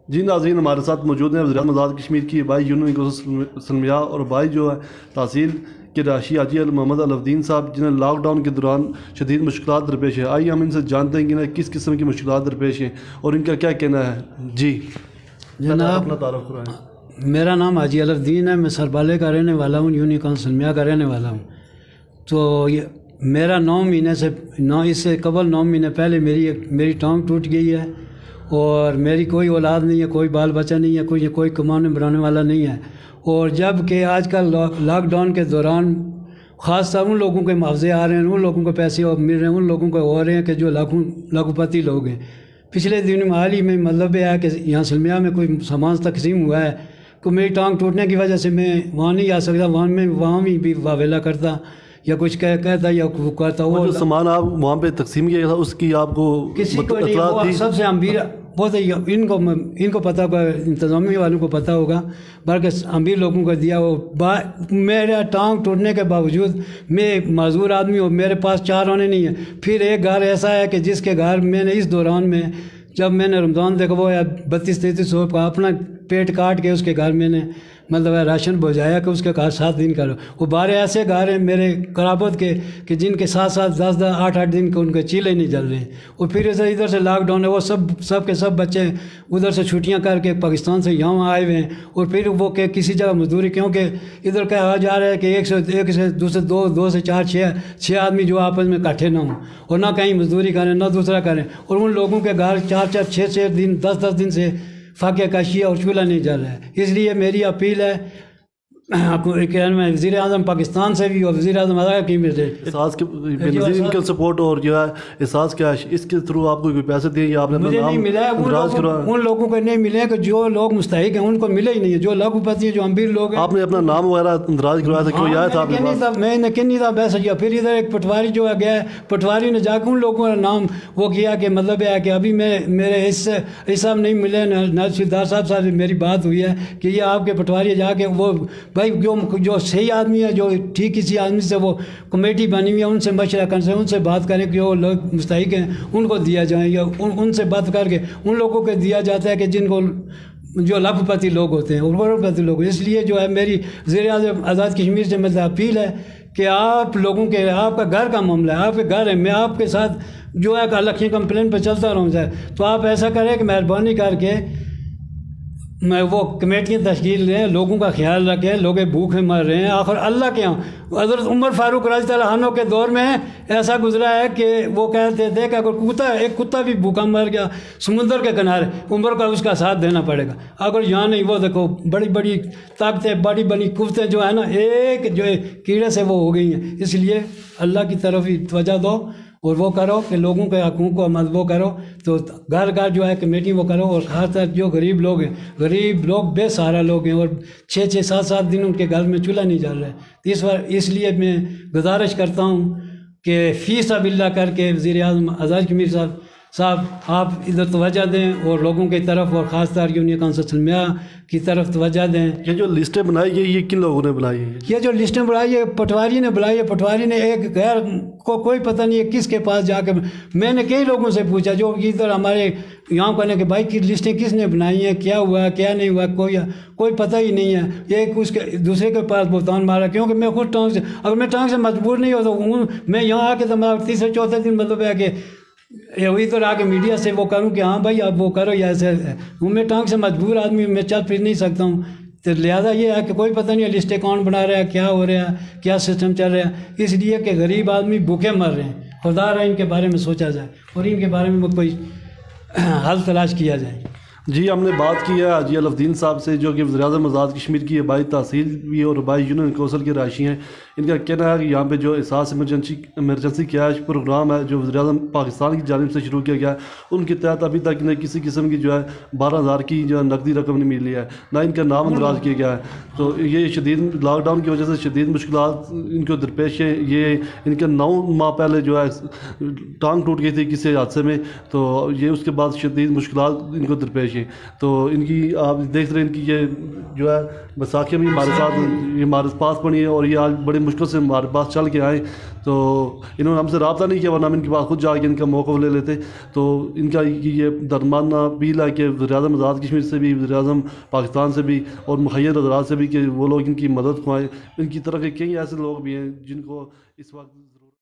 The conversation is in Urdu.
جی ناظرین، ہمارے ساتھ موجود ہیں وزیر آزاد کشمیر کی بائی یونین سلمیا اور بائی جو ہے تحصیل کے رہائشی حاجی محمد الفدین صاحب، جنہیں لاک ڈاؤن کے دوران شدید مشکلات درپیش ہے۔ آئیے ہم ان سے جانتے ہیں کہ انہیں کس قسم کی مشکلات درپیش ہیں اور ان کا کیا کہنا ہے۔ جی جناب، اپنا تعارف کرائیں۔ میرا نام حاجی الفدین ہے، میں سربالے کا رہنے والا ہوں، یونین سلمیا کا رہنے والا ہوں۔ تو میرا 9 مہینے سے اس سے قبل 9 مہینے پہلے میری ٹانگ ٹوٹ گئی ہے اور میری کوئی اولاد نہیں ہے، کوئی بال بچہ نہیں ہے، کوئی کمانے بنانے والا نہیں ہے۔ اور جب کہ آج کل لاک ڈاؤن کے دوران خاص طور ان لوگوں کے معاوضے آ رہے ہیں، ان لوگوں کو پیسے مل رہے ہیں، ان لوگوں کو ہو رہے ہیں کہ جو لاکھوں پتی لوگ ہیں۔ پچھلے دنوں میں حال ہی میں مطلب یہ ہے کہ یہاں سلمیا میں کوئی سامان تقسیم ہوا ہے کہ میری ٹانگ ٹوٹنے کی وجہ سے میں وہاں نہیں آ سکتا، وہاں بھی واویلا کرتا یا کچھ کہتا یا کرتا۔ وہ جو سامان آپ وہاں پہ تقسیم کیا تھا اس کی آپ کو کسی کو نہیں، وہ سب سے امیر بہت ان کو پتہ ہوگا، انتظامیہ والوں کو پتہ ہوگا، بلکہ امیر لوگوں کو دیا۔ وہ میرا ٹانگ ٹوٹنے کے باوجود میں معذور آدمی ہوں، میرے پاس 4 آنے نہیں ہیں۔ پھر ایک گھر ایسا ہے کہ جس کے گھر میں نے اس دوران میں جب میں نے رمضان دیکھا، وہ 32-33 کا اپنا پیٹ کاٹ کے اس کے گھر میں نے مطلب راشن بھجایا کہ اس کے گھر 7 دن کا۔ وہ 12 ایسے گھر ہیں میرے قرابت کے کہ جن کے 7-7 10-10 8-8 دن کے ان کے چیلے نہیں جل رہے ہیں۔ اور پھر ادھر سے لاک ڈاؤن ہے، وہ سب کے سب بچے ادھر سے چھٹیاں کر کے پاکستان سے یہاں آئے ہوئے ہیں۔ اور پھر وہ کہ کسی جگہ مزدوری، کیونکہ ادھر کہا جا رہا ہے کہ ایک سے دوسرے 2 سے 4 6 آدمی جو آپس میں اکٹھے نہ ہوں اور نہ کہیں مزدوری کریں نہ دوسرا کریں، اور ان لوگوں کے گھر 4 6 دن 10 دن سے فاقہ کشی ہے اور چولہا نہیں جل رہا ہے۔ اس لیے میری اپیل ہے وزیر اعظم پاکستان سے بھی اور وزیر اعظم کی احساس کے بینظیر ان کے سپورٹ اور جو ہے احساس کیا ہے اس کے تھرو آپ کو کوئی پیسے دیے یا آپ نے مجھے نہیں ملا ہے، ان لوگوں کو نہیں ملے کہ جو لوگ مستحق ہیں ان کو ملے ہی نہیں ہے، جو لاکھوں پتی ہیں، جو امیر لوگ ہیں۔ آپ نے اپنا نام وغیرہ اندراج کروایا تھا، کیوں آیا تھا آپ کے پاس؟ میں نے کنی تھا بحث کیا، پھر ادھر ایک پٹواری جو ہے گیا، پٹواری نے جا کے ان لوگوں کا نام وہ کیا کہ مطلب ہے کہ ابھی میرے حساب نہیں ملے، ناصردار صاحب سے میری بات ہوئی ہے کہ یہ آپ کے پٹواری جا کے وہ بھائی جو صحیح آدمی ہے، جو ٹھیک کسی آدمی سے وہ کمیٹی بنی ہوئی ہے ان سے مشورہ کرنے سے ان سے بات کریں کہ جو لوگ مستحق ہیں ان کو دیا جائیں، یا ان سے بات کر کے ان لوگوں کو دیا جاتا ہے کہ جن کو جو لاکھ پتی لوگ ہوتے ہیں اور کروڑ پتی لوگ۔ اس لیے جو ہے میری وزیر اعظم آزاد کشمیر سے میری اپیل ہے کہ آپ لوگوں کے آپ کا گھر کا معاملہ ہے، آپ کے گھر ہے، میں آپ کے ساتھ جو ہے الیکشن کمپلین پہ چلتا رہوں جائے، تو آپ ایسا کریں کہ مہربانی کر کے میں وہ کمیٹیاں تشکیل لیں، لوگوں کا خیال رکھیں، لوگ بھوکے مر رہے ہیں۔ آخر اللہ کے ہاں حضرت عمر فاروق رضی اللہ عنہ کے دور میں ایسا گزرا ہے کہ وہ کہتے تھے کہ اگر ایک کتا بھی بھوکا مر گیا سمندر کے کنارے، عمر کا اس کا ساتھ دینا پڑے گا۔ اگر یہاں نہیں، وہ دیکھو بڑی بڑی طاقتیں، بڑی بڑی قوتیں جو ہے نا ایک جو کیڑے سے وہ ہو گئی ہیں۔ اس لیے اللہ کی طرف ہی توجہ دو اور وہ کرو کہ لوگوں کے حقوق کو وہ کرو، تو گھر گھر جو ہے کمیٹی وہ کرو، اور خاص طور جو غریب لوگ ہیں، غریب لوگ بے سہارا لوگ ہیں اور 6 7 دن ان کے گھر میں چولہا نہیں جل رہا ہے۔ اس لیے میں گزارش کرتا ہوں کہ فی سبیل اللہ کر کے وزیر اعظم آزاد کشمیر صاحب آپ ادھر توجہ دیں اور لوگوں کی طرف، اور خاص طور یونین کونسل سلمیا کی طرف توجہ دیں۔ یہ جو لسٹیں بنائی ہیں یہ کن لوگوں نے بنائی ہیں؟ یہ جو لسٹیں بنائی ہے پٹواری نے بنائی ہے۔ پٹواری نے ایک غیر کو کوئی پتہ نہیں ہے کس کے پاس جا کے، میں نے کئی لوگوں سے پوچھا جو ادھر ہمارے یہاں کرنے کہ بھائی کی لسٹیں کس نے بنائی ہیں، کیا ہوا کیا نہیں ہوا، کوئی پتہ ہی نہیں ہے۔ ایک اس کے دوسرے کے پاس بہتان مارا، کیونکہ میں خود ٹانگ سے، اگر میں ٹانگ سے مجبور نہیں ہوتا میں یہاں آ کے تو میں 3 4 دن مطلب ہے کہ ادھر آ کے میڈیا سے وہ کروں کہ ہاں بھائی آپ وہ کرو یا ایسے میں ٹانگ سے مجبور آدمی، میں چل پھر نہیں سکتا ہوں۔ تو لہٰذا یہ ہے کہ کوئی پتہ نہیں ہے لسٹیں کون بنا رہا ہے، کیا ہو رہا ہے، کیا سسٹم چل رہا ہے۔ اس لیے کہ غریب آدمی بھوکے مر رہے ہیں، خدا رہا ان کے بارے میں سوچا جائے اور ان کے بارے میں کوئی حل تلاش کیا جائے۔ جی ہم نے بات کی ہے حاجی الفدین صاحب سے جو کہ وزیر اعظم آزاد کشمیر کی بائی تحصیل بھی اور بائی یونین کونسل کے رہائشی ہیں۔ ان کا کہنا ہے کہ یہاں پہ جو احساس ایمرجنسی کیش پروگرام ہے جو وزیر اعظم پاکستان کی جانب سے شروع کیا گیا ہے، ان کے تحت ابھی تک انہیں کسی قسم کی جو ہے 12,000 کی جو ہے نقدی رقم نہیں ملی ہے، نہ ان کا نام اندراج کیا گیا ہے۔ تو یہ شدید لاک ڈاؤن کی وجہ سے شدید مشکلات ان کو درپیش ہیں۔ یہ ان کے 9 ماہ پہلے جو ہے ٹانگ ٹوٹ گئی تھی کسی حادثے میں، تو یہ اس کے بعد شدید مشکلات ان کو درپیش پیمائشیں. تو ان کی آپ دیکھ رہے ہیں ان کی یہ جو ہے بیساکھیاں بھی ہمارے ساتھ یہ ہمارے پاس پڑی ہیں اور یہ آج بڑی مشکل سے ہمارے پاس چل کے آئے. تو انہوں نے ہم سے رابطہ نہیں کیا ورنہ ہم ان کے پاس خود جا کے ان کا موقف لے لیتے. تو ان کا یہ درمانہ اپیل ہے کہ وزیر اعظم آزاد کشمیر سے بھی, وزیر اعظم پاکستان سے بھی اور مخیر حضرات سے بھی کہ وہ لوگ ان کی مدد خوائیں. ان کی طرح کے کئی ایسے لوگ بھی ہیں جن کو اس وقت